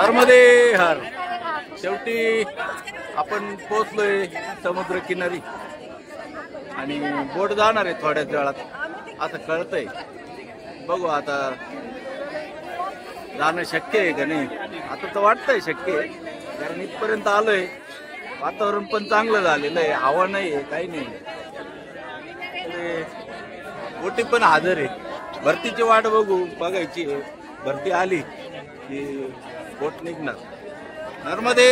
नर्मदे हर. शेवटी आपण पोहोचलोय समुद्र किनारी आणि बोट जाणार आहे थोड्याच वेळात असं कळतंय. बघू आता जाणं शक्य आहे का नाही. आता तर वाटतंय शक्य आहे कारण इथपर्यंत आलोय. वातावरण पण चांगलं झालेलं आहे, हवा नाही आहे, काही नाही. बोटी पण हजर आहे. भरतीची वाट बघायची. भरती आली की बोट निघणार. नर्मदे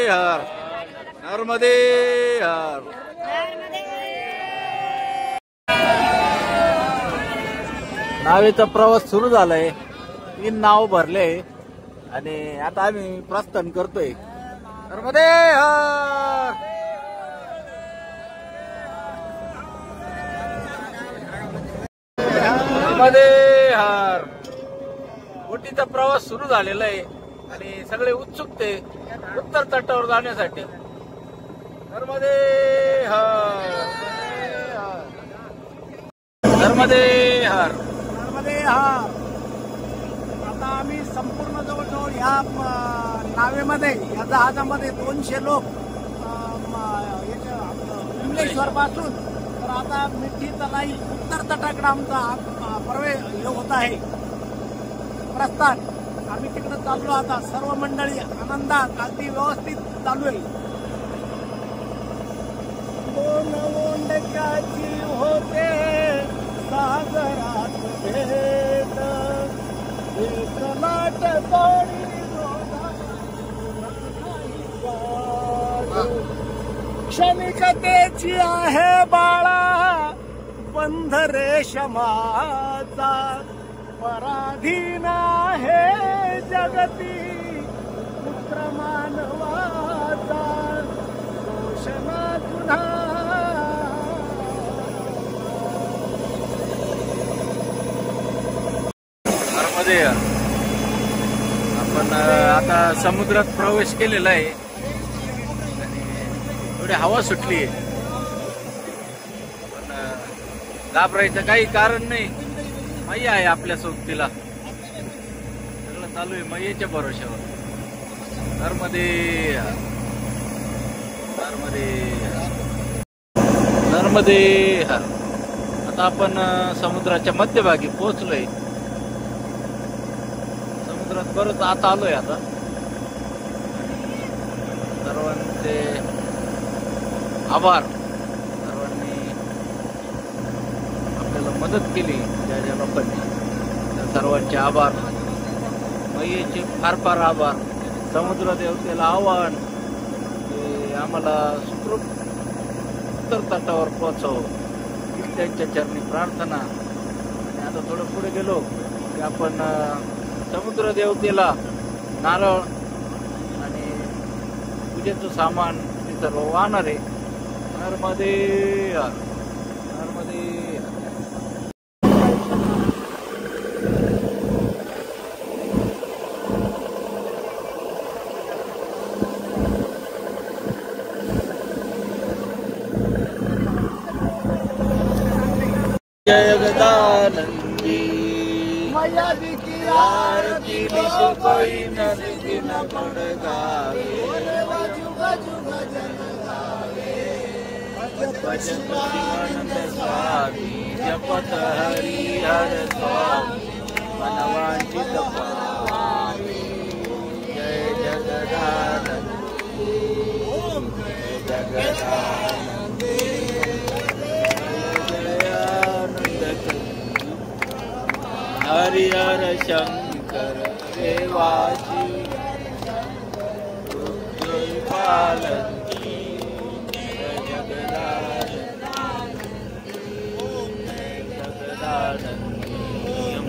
हर. नर्मदे हर. नावेचा प्रवास सुरू झालाय. 3 नाव भरले आणि आता आम्ही प्रस्थान करतोय. नर्मदे हर. नर्मदे हर. बोटीचा प्रवास सुरू झालेला आहे आणि सगळे उत्सुकते उत्तर तटावर जाण्यासाठी. नर्मदे हर. नर्मदे हर. नर्मदे हर. आता आम्ही संपूर्ण जवळजवळ या नावेमध्ये या जहाजामध्ये 200 लोक विमलेश्वर पासून तर आता मिठी तलाई उत्तर तटाकडे आमचा प्रवेश होत आहे. प्रस्थान आम्ही तिकडे चाललो. आता सर्व मंडळी आनंदात अगदी व्यवस्थित चालू आहे. दोन ओंडक्याची होते सागरात भेट, एक लाट पाणी क्षणिकतेची आहे बाळा बंध रेशमाचा, पराधीन आहे जगती पुत्र मानवाचा, दोषणा तुझा नर्मदे. आपण आता समुद्रात प्रवेश केलेला आहे. थोडी हवा सुटली आहे पण घाबरायचं काही कारण नाही. मैया आहे आपल्या सोबतीला. सगळं चालू आहे मैयाच्या भरोश्यावर. नर्मदे नर्मदे नर्मदे. आता आपण समुद्राच्या मध्यभागी पोहोचलोय. समुद्रात बरंच आता आलोय. आता सर्वांचे आभार. सर्वांनी आपल्याला मदत केली ज्या ज्या लोकांनी, त्या सर्वांचे आभार. मैयेचे फार फार आभार. समुद्र देवतेला आव्हान की आम्हाला सुखरूप उत्तर तटावर पोहोचव त्यांच्या चरणी प्रार्थना. आणि आता थोडं पुढे गेलो की आपण समुद्र देवतेला नारळ आणि पूजेचं सामान ते सर्व वाहणार आहे. नर्मदे नर्मदे. जय गदानंदी मैया जी की आरती निशि कोई नदी न गुण गावे, भजन शिवानंद स्वामी जपत हरि हर स्वामी मनवांचित पामी. जय जगदानंदी जय जगदानंदी हरि हर शंकर देवाची पालकी. जय जगदानंदी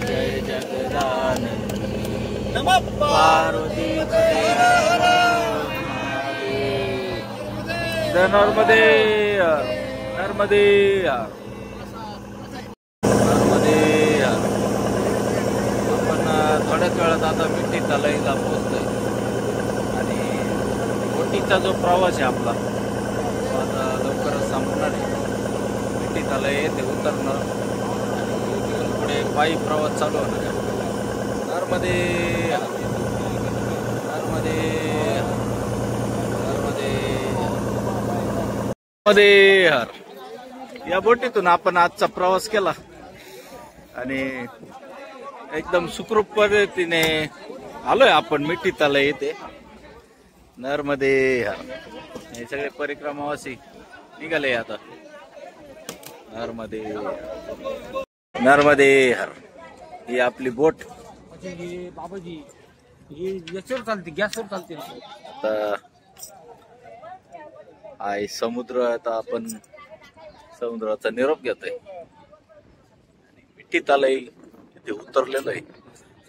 जय जगदानंदी. नमः पार्वती नर्मदे नर्मदे नर्मदे. थोड्याच वेळात आता मिठी तलाईला पोहोचतोय आणि बोटीचा जो प्रवास आहे आपला तो आता लवकरच संपणार आहे. मिठी तलाई येथे उतरणं आणि तिथून पुढे पायी प्रवास चालू होणार आहे. नर्मदे नर्मदे. मध्ये हर या बोटीतून आपण आजचा प्रवास केला आणि एकदम सुखरूप पद्धतीने आलोय आपण मिठी तला येथे. नर्मदे हर. हे सगळे परिक्रमावासी निघाले आता. नर्मदे नर्मदे हर. ही आपली बोट बाबाजी ही याच्यावर चालते, गॅसवर चालते. आता आहे समुद्र. आता आपण समुद्राचा निरोप घेतोय. मिठी तलाई तिथे उतरलेलं आहे.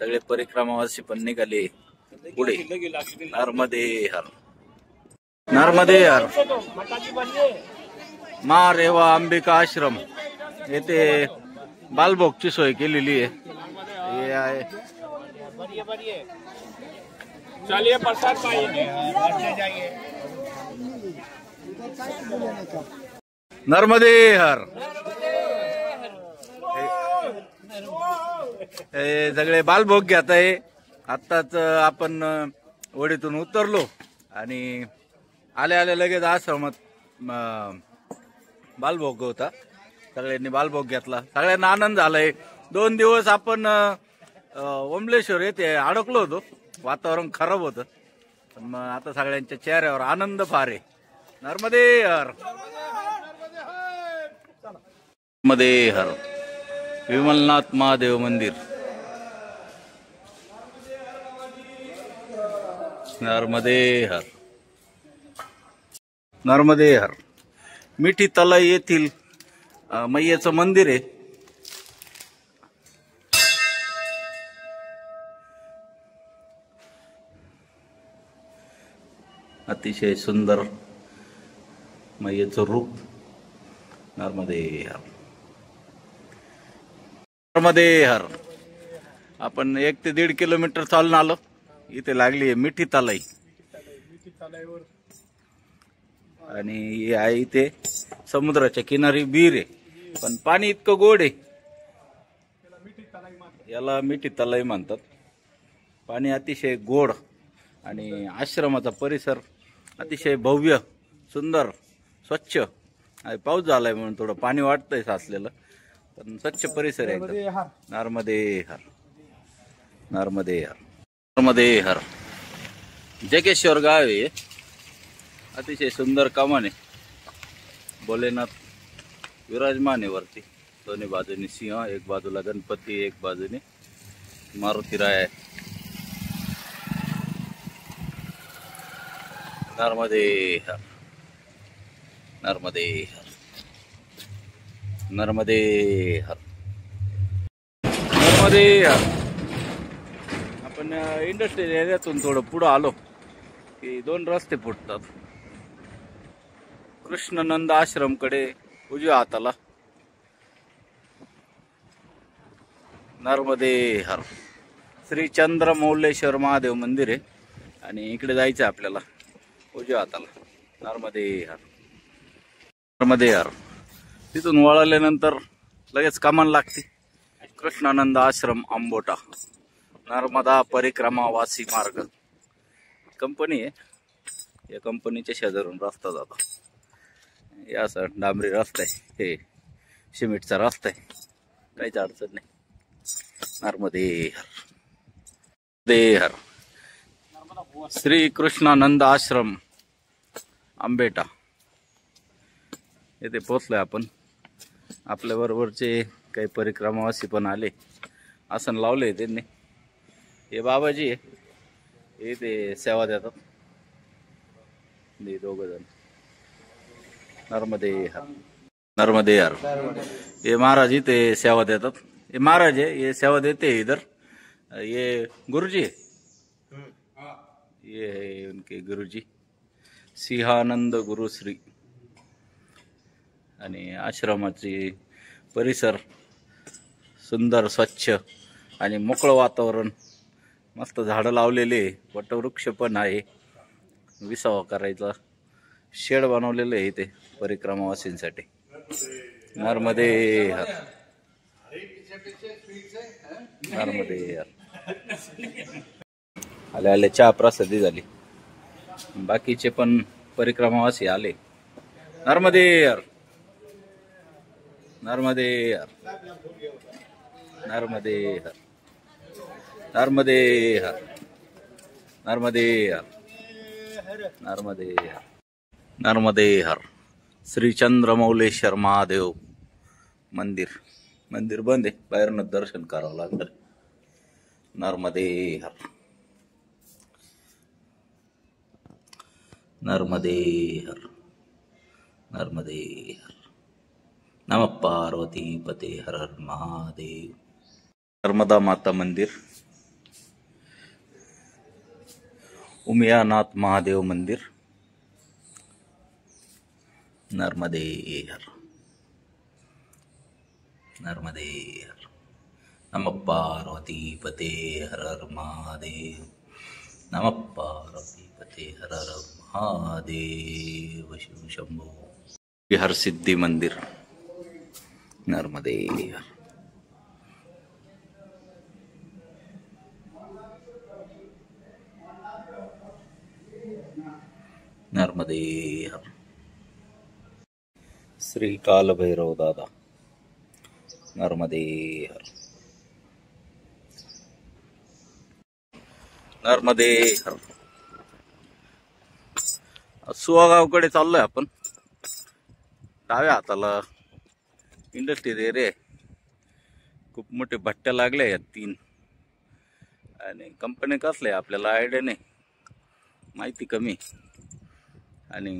सगळे परिक्रमावासी पण निघाले पुढे. नर्मदे हर. नर्मदे हर. मा रेवा अंबिका आश्रम येथे बालभोगची सोय केलेली आहे. हे आहे. चलिए प्रसाद पाइए. नर्मदे हर. हे सगळे बालभोग घेत आहे. आत्ताच आपण ओढीतून उतरलो आणि आल्या आल्या लगेच आश्रमात बालभोग होता. सगळ्यांनी बालभोग घेतला. सगळ्यांना आनंद झालाय. 2 दिवस आपण ओमलेश्वर येथे अडकलो होतो. वातावरण खराब होतं पण मग आता सगळ्यांच्या चेहऱ्यावर आनंद फार आहे. नर्मदे हर. नर्मदे हर. विमलनाथ महादेव मंदिर. नर्मदे हर. नर्मदे हर. मिठी तलाई येथील मैयेचं मंदिर आहे. अतिशय सुंदर मैयेचं रूप. नर्मदे हर. नर्मदे हर. आपण 1 ते 1.5 किलोमीटर चालून आलो. इथे लागली आहे मिठी तलाई आणि हे आहे इथे समुद्राच्या किनारी बीर आहे. पण पाणी इतकं गोड आहे. याला मिठी तलाई म्हणतात. पाणी अतिशय गोड आणि आश्रमाचा परिसर अतिशय भव्य सुंदर स्वच्छ. पाऊस झालाय म्हणून थोडं पाणी वाटतंय साचलेलं पण स्वच्छ परिसर आहे एकदम. नर्मदे हर. नर्मदे हर. नर्मदे हर. जगेश्वर गाव आहे. अतिशय सुंदर कमान आहे. भोलेनाथ विराजमान आहे वरती. दोन्ही बाजूनी सिंह, एक बाजूला गणपती, एक बाजूने मारुती राय आहे. नर्मदे हर. नर्मदे हर. नर्मदे हर. नर्मदे हर. आपण इंडस्ट्रियल एरियातून थोडं पुढं आलो की 2 रस्ते फुटतात. कृष्णनंद आश्रमकडे उजव्या हाताला नर्मदे हर. श्री चंद्रमौलेश्वर महादेव मंदिर आहे आणि इकडे जायचं आपल्याला उजव्या हाताला. नर्मदे हर. नर्मदे हर. तिथून वळाल्यानंतर लगेच कमान लागते. कृष्णानंद आश्रम आंबोटा. नर्मदा परिक्रमा वासी मार्ग कंपनी आहे. या कंपनीच्या शेजारून रस्ता जातो. या असं डांबरी रस्ता आहे. हे सिमेंटचा रस्ता आहे. काहीच अडचण नाही. नर्मदे हर. नर्मदे हर. श्री कृष्णानंद आश्रम आंबेटा येथे पोहोचलोय आपण. आपल्या बरोबरचे काही परिक्रमावासी पण आले. आसन लावले त्यांनी. हे बाबाजी आहे. हे ते सेवा देतात. दोघ जण. नर्मदे हर. नर्मदे हर. ये महाराज इथे सेवा देतात. ये महाराज है, ये सेवा देते हैं इधर. ये गुरुजी है. ये है उनके गुरुजी सिंहानंद गुरुश्री. आणि आश्रमाची परिसर सुंदर स्वच्छ आणि मोकळं वातावरण. मस्त झाडं लावलेले. वटवृक्ष पण आहे. विसावा करायचा शेड बनवलेलं आहे इथे परिक्रमावासींसाठी. नर्मदे हर. नर्मदे हर. आले आले चहा प्रसादी झाली. बाकीचे पण परिक्रमावासी आले. नर्मदे हर, नर्मदे हर, नर्मदे हर, नर्मदे हर, नर्मदे हर, नर्मदे हर, नर्मदे हर. श्री चंद्रमौलेश्वर महादेव मंदिर. मंदिर बंद आहे, बाहेरनं दर्शन करावं लागलं. नर्मदे हर, नर्मदे हर, नर्मदे हर. नमः पार्वती पते हर हर महादेव. नर्मदा माता मंदिर, उमियानाथ महादेव मंदिर. नर्मदे हर, नर्मदे हर. नमः पार्वती पते हर हर महादेव. नमः पार्वती पते हर हर महादेव. शिव शंभो. हर सिद्धि मंदिर. नर्मदे हर. नर्मदे हर. श्री काल भैरव दादा. नर्मदे हर, नर्मदे हर. सुवागावकडे चाललोय आपण. डाव्या हाताला इंडस्ट्री एरिया. खूप मोठे भट्ट्या लागल्या या 3. आणि कंपनी कसल्या आपल्याला आयडिया नाही, माहिती कमी. आणि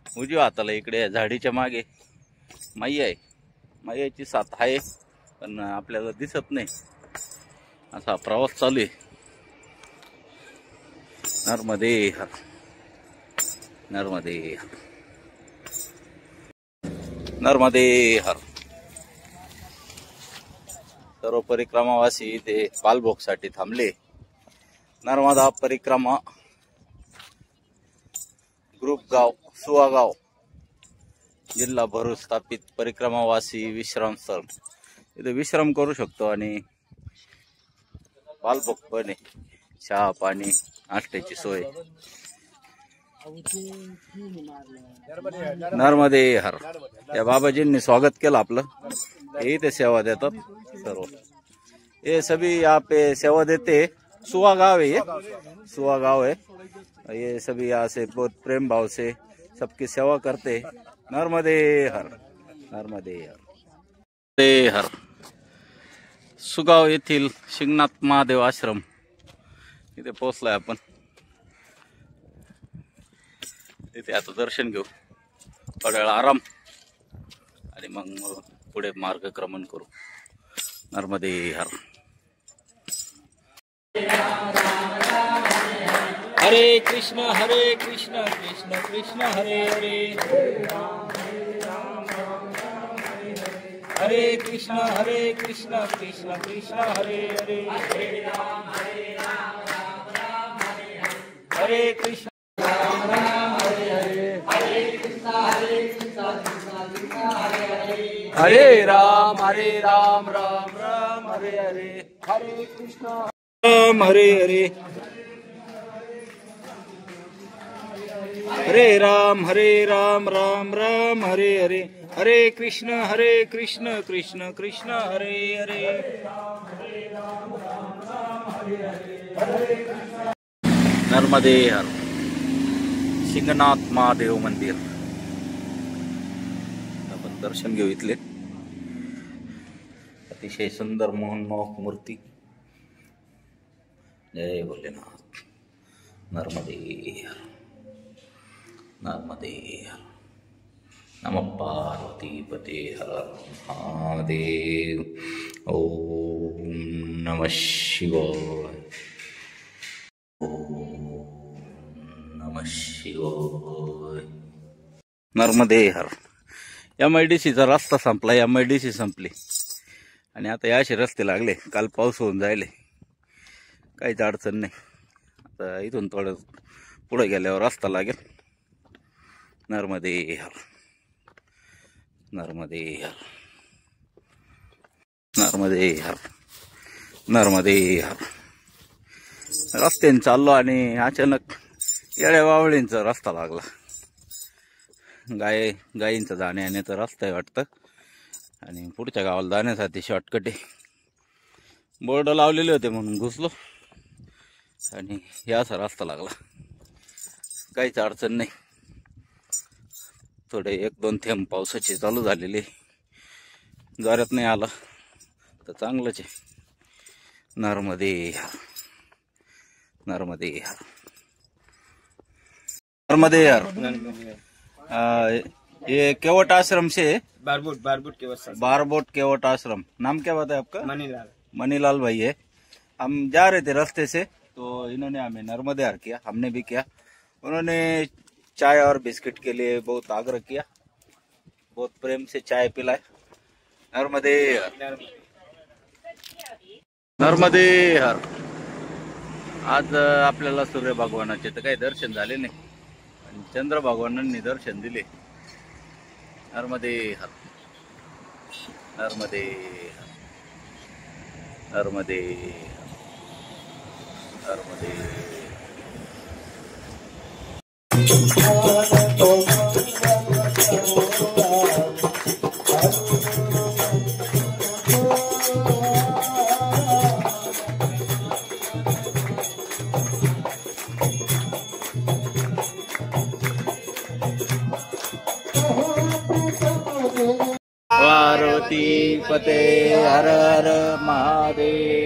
उजव्या हाताला इकडे झाडीच्या मागे माई आहे. माईची साथ आहे पण आपल्याला दिसत नाही. असा प्रवास चालू आहे. नर्मदे हर, नर्मदे हर, नर्मदे हर. सर्व परिक्रमावासी इथे पालभोगसाठी थांबले. नर्मदा परिक्रमा ग्रुप गाव सुवागाव जिल्हा भरूच स्थापित परिक्रमावासी विश्राम स्थळ. इथे विश्राम करू शकतो आणि पालभोग पण आहे. चहा पाणी नाश्त्याची सोय. नर्मदे हर. या बाबाजींनी स्वागत केलं आपलं. हे इथे सेवा देतात सर्व. ये सभी यहाँ पे सेवा देते. सुवा गाँव है, ये सुवा गाँव है. ये सभी यहाँ से बहुत प्रेम भाव से सबकी सेवा करते. नर्मदे हर, नर्मदे हर, नर्मदे हर. सुगाव येथील शिंगनाथ महादेव आश्रम इथे पोहोचलाय आपण. तिथे आता दर्शन घेऊ, थोड्या वेळ आराम आणि मग पुढे मार्गक्रमण करू. नर्मदे हर. हरे कृष्ण कृष्ण कृष्ण हरे हरे. हरे कृष्ण कृष्ण कृष्ण हरे हरे. हरे कृष्ण हरे राम राम राम हरे हरे. हरे कृष्ण राम हरे हरे. हरे राम राम राम हरे हरे. हरे कृष्ण कृष्ण कृष्ण हरे हरे. नर्मदे हर. शिंगनाथ महादेव मंदिर. आपण दर्शन घेऊ इथले. अतिशय सुंदर मोहनमोहक मूर्ती. जय भोलेनाथ. नर्मदे हर, नर्मदे हर. नमः पार्वती पते हर महादेव. ओम नमः शिवाय. ओम नमः शिवाय. नर्मदे हर. MIDCचा रस्ता संपला. MIDC संपली आणि आता या असे रस्ते लागले. काल पाऊस होऊन जायले, काहीच अडचण नाही. आता इथून थोडं पुढे गेल्यावर रस्ता लागेल. नर्मदे हर, नर्मदे हर, नर्मदे हर, नर्मदे हर. रस्त्याने चाललो आणि अचानक येड्या वावळींचा रस्ता लागला. गायींचा जाण्या येण्याचा रस्ता आहे वाटतं आणि पुढच्या गावाला जाण्यासाठी शॉर्टकट आहे. बोर्ड लावलेले होते म्हणून घुसलो आणि या असा रस्ता लागला. काहीच अडचण नाही. थोडे 1-2 थेंब पावसाचे चालू झालेले, जोरात नाही आला तर चांगलंच आहे. नर्मदे नर्मदे नर्मदे यार. ये केवट आश्रम से बारबोट केवट आश्रम. नाम क्या बताया आपका? मनीलाल भाई है. हम जा रहे थे रास्ते से तो इन्होंने हमें नर्मदे यार किया, हमने भी किया. उन्होंने चाय और बिस्किट के लिए बहुत आग्रह किया, बहुत प्रेम से चाय पिलाए. नर्मदे नर्मदे हर. आज आपल्याला सूर्य भगवानाचे तर काही दर्शन झाले नाही आणि चंद्र भगवानांनी दर्शन दिले. नर्मदे हर नर्मदे नर्मदे नर्मदे. पार्वती पते हर हर महादेव.